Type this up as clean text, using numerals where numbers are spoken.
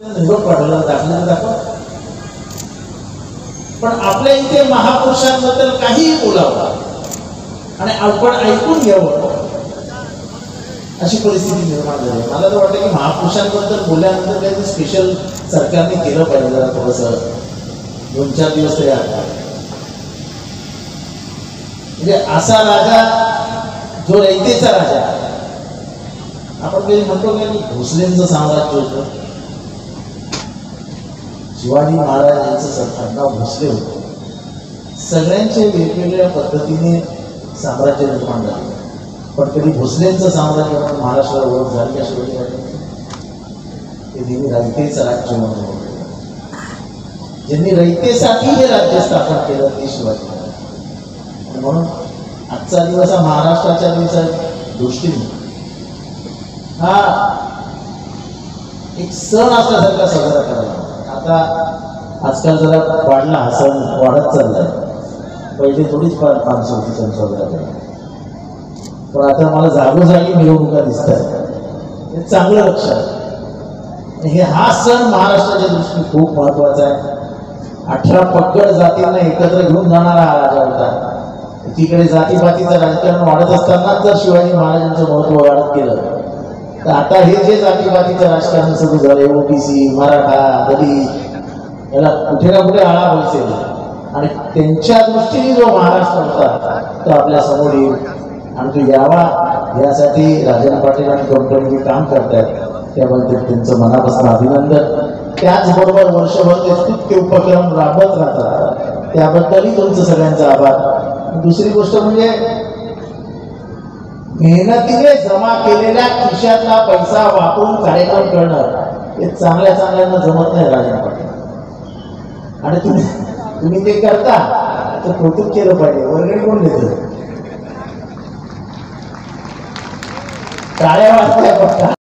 निरोप पाठवला दाखला दाखवा। पण आपल्या इथे महापुरुषांबद्दल काहीही बोलावं आणि आपण ऐकून घ्यावं अशी परिस्थिती निर्माण झाली। मला तर वाटतं की महापुरुषांबद्दल बोलल्यानंतर काही स्पेशल सरकारने केलं पाहिजे, जरा थोडंसं 2-4 दिवस तरी आता म्हणजे असा राजा जो रयतेचा राजा। आपण कधी म्हणतो की भोसलेंचं साम्राज्य होतं, शिवाजी महाराज यांचं सरकारनाव भोसले होतं। सगळ्यांचे वेगवेगळ्या पद्धतीने साम्राज्य निर्माण झाले, पण कधी भोसलेंचं साम्राज्य म्हणून महाराष्ट्राला ओळख झाली का? शिवाजी महाराजांची ते नेहमी रयतेचं राज्य म्हणून ओळखलं। ज्यांनी रयतेसाठी हे राज्य स्थापन केलं ते शिवाजी महाराज। म्हणून आजचा दिवस हा महाराष्ट्राच्या दिवसाच्या दृष्टीने हा एक सण असल्यासारखा साजरा करावा। आता आजकाल जरा वाढला, हा सण वाढत चाललाय। पहिले थोडीच माणसं होती सण साजरा करायला, पण आता मला जागोजागी मिरवणुका दिसतात, हे चांगलं लक्ष आहे। हे हा सण महाराष्ट्राच्या दृष्टीने खूप महत्वाचा आहे। 18 पगड जातींना एकत्र घेऊन जाणारा हा राजा होता। एकीकडे जातीपातीचं राजकारण वाढत असताना जर शिवाजी महाराजांचं महत्व वाढत गेलं तर आता हे जे जातीपातीचं राजकारण सुरू झालं, ओबीसी, मराठा, दलित, याला कुठे ना कुठे आळा बसेल आणि त्यांच्या दृष्टीने जो महाराष्ट्र होता तो आपल्या समोर येईल आणि तो यावा यासाठी राजन पाटील आणि कंपनी जे काम करतात त्याबद्दल त्यांचं मनापासून अभिनंदन। त्याचबरोबर वर्षभर ते स्तुत्य उपक्रम राबत राहतात, त्याबद्दलही तुमचं सगळ्यांचा आभार। दुसरी गोष्ट म्हणजे मेहनतीने जमा केलेल्या खिशातला पैसा वापरून कार्यक्रम करणं हे चांगल्या चांगल्यांना जमत नाही राजन पाटील। आणि तुम्ही ते करता तर कौतुक केलं पाहिजे। वर्गणी कोण देतं? टाळ्या वाजताय फक्त।